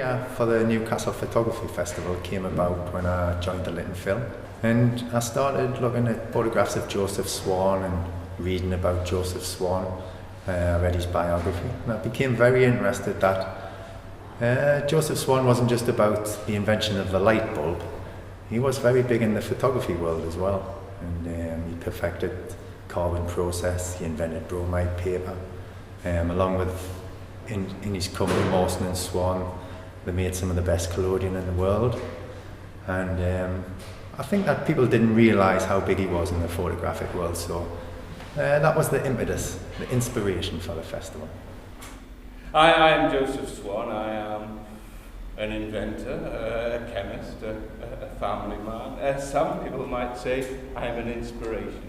idea for the Newcastle Photography Festival came about when I joined the Lytton Film, and I started looking at photographs of Joseph Swan and reading about Joseph Swan. I read his biography, and I became very interested that Joseph Swan wasn't just about the invention of the light bulb. He was very big in the photography world as well, and he perfected carbon process. He invented bromide paper, along with in his company Mawson and Swan. They made some of the best collodion in the world, and I think that people didn't realise how big he was in the photographic world, so that was the impetus, the inspiration for the festival. I am Joseph Swan. I am an inventor, a chemist, a family man. Some people might say I am an inspiration.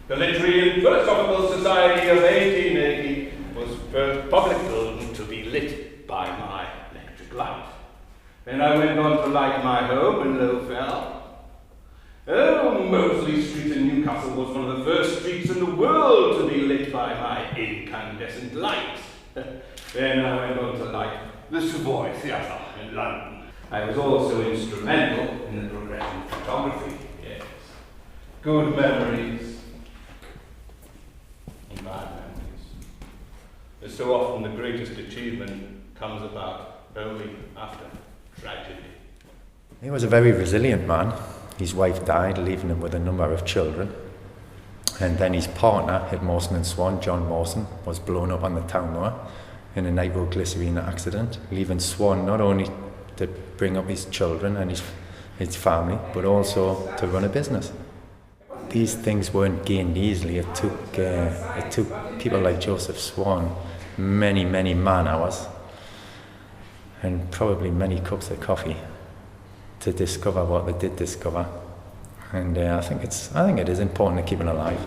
The Literary and Philosophical Society of 1880 was the first public building to be lit by my electric light. Then I went on to light my home in LOWE. Mosley Street in Newcastle was one of the first streets in the world to be lit by my incandescent light. Then I went on to light the Savoy Theatre in London. I was also instrumental in the progression of photography. Yes. Good memories and bad memories. As so often the greatest achievement comes about only after tragedy. He was a very resilient man. His wife died, leaving him with a number of children. And then his partner at Mawson and Swan, John Mawson, was blown up on the town moor in a nitroglycerine accident, leaving Swan not only to bring up his children and his family, but also to run a business. These things weren't gained easily. It took people like Joseph Swan many man hours and probably many cups of coffee to discover what they did discover, and I think it is important to keep it alive.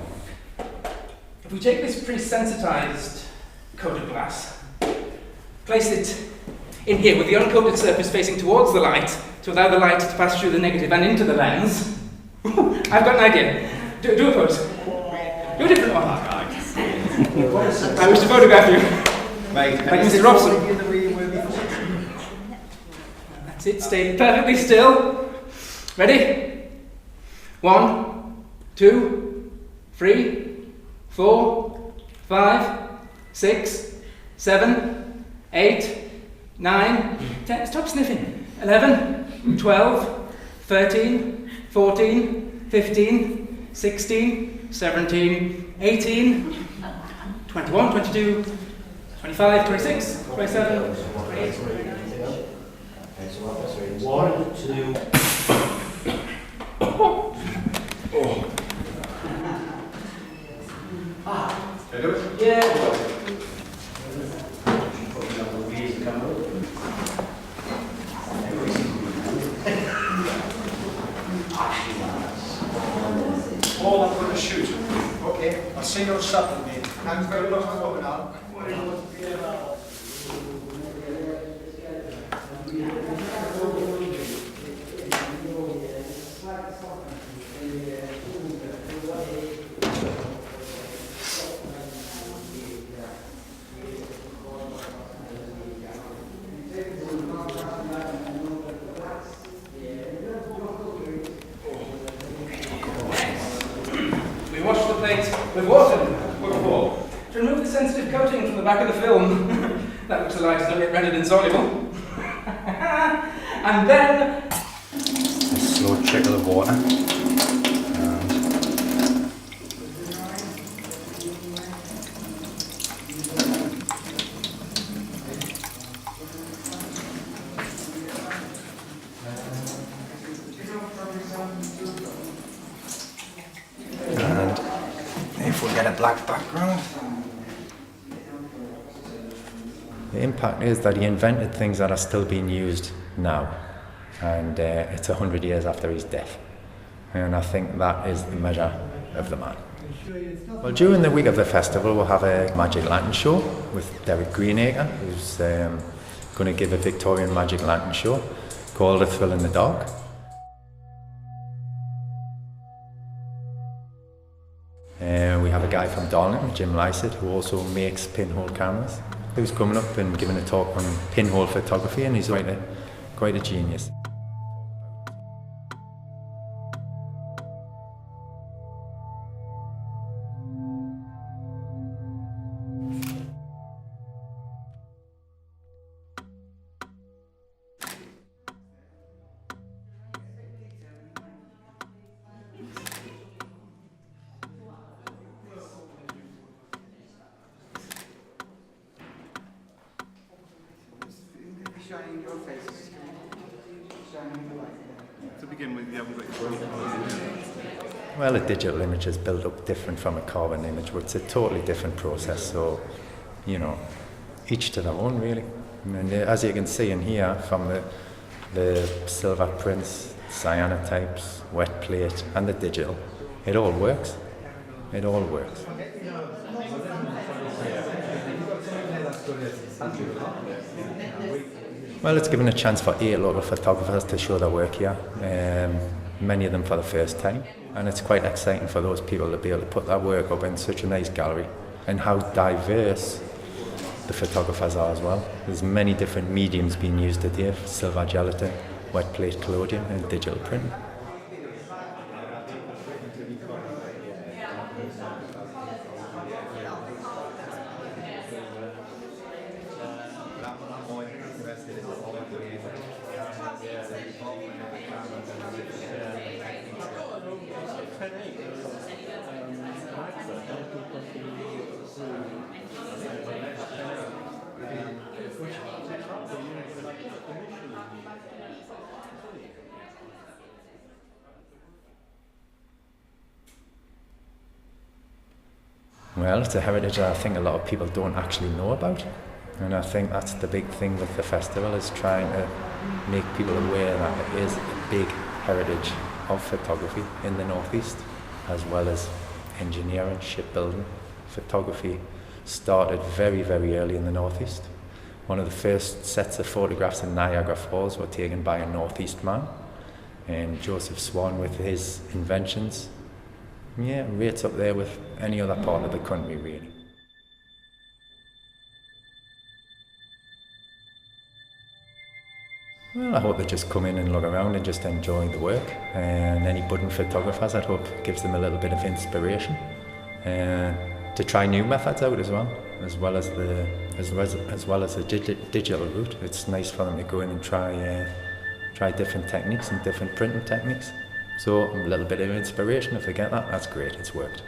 If we take this pre-sensitized coated glass, place it in here with the uncoated surface facing towards the light to allow the light to pass through the negative and into the lens. I've got an idea. Do a pose. Do a different one. I wish to photograph you. Like Mr. Robson. That's it, stay perfectly still. Ready? 1, 2, 3, 4, 5, 6, 7, 8, 9, 10. Stop sniffing. 11, 12, 13, 14, 15, 16, 17, 18, 21, 22, 25, 26, 27, 28. 1, 2. Can I do it? Yeah. All I'm going to shoot. Okay, I'll see you Saturday. Thanks very much for coming out. We wash the plate with water. What for? To remove the sensitive coating from the back of the film. That looks like it's not yet rendered insoluble. And then A slow trickle of water. And if we get a black background. The impact is that he invented things that are still being used now, and it's 100 years after his death, and I think that is the measure of the man. Well, during the week of the festival we'll have a magic lantern show with Derek Greenacre, who's going to give a Victorian magic lantern show called A Thrill in the Dark. We have a guy from Darlington, Jim Lysett, who also makes pinhole cameras. He was coming up and giving a talk on pinhole photography, and he's quite a genius. Shining your faces. Shining the light. To begin with, you haven't got your Well, a digital image is built up different from a carbon image, but it's a totally different process. So, you know, each to their own, really. And as you can see in here, from the silver prints, cyanotypes, wet plate, and the digital, it all works. It all works. Well, it's given a chance for 8 local photographers to show their work here, many of them for the first time. And it's quite exciting for those people to be able to put their work up in such a nice gallery, and how diverse the photographers are as well. There's many different mediums being used today: silver gelatin, wet plate collodion, and digital printing. Well, it's a heritage that I think a lot of people don't actually know about, and I think that's the big thing with the festival, is trying to make people aware that it is a big heritage of photography in the northeast, as well as engineering, shipbuilding. Photography started very, very early in the northeast. One of the first sets of photographs in Niagara Falls were taken by a northeast man, and Joseph SWAN, with his inventions, rates up there with any other part of the country, really. Well, I hope they just come in and look around and just enjoy the work. And any budding photographers, I hope gives them a little bit of inspiration to try new methods out as well as the digital route. It's nice for them to go in and try different techniques and different printing techniques. So a little bit of inspiration, if they get that, that's great, it's worked.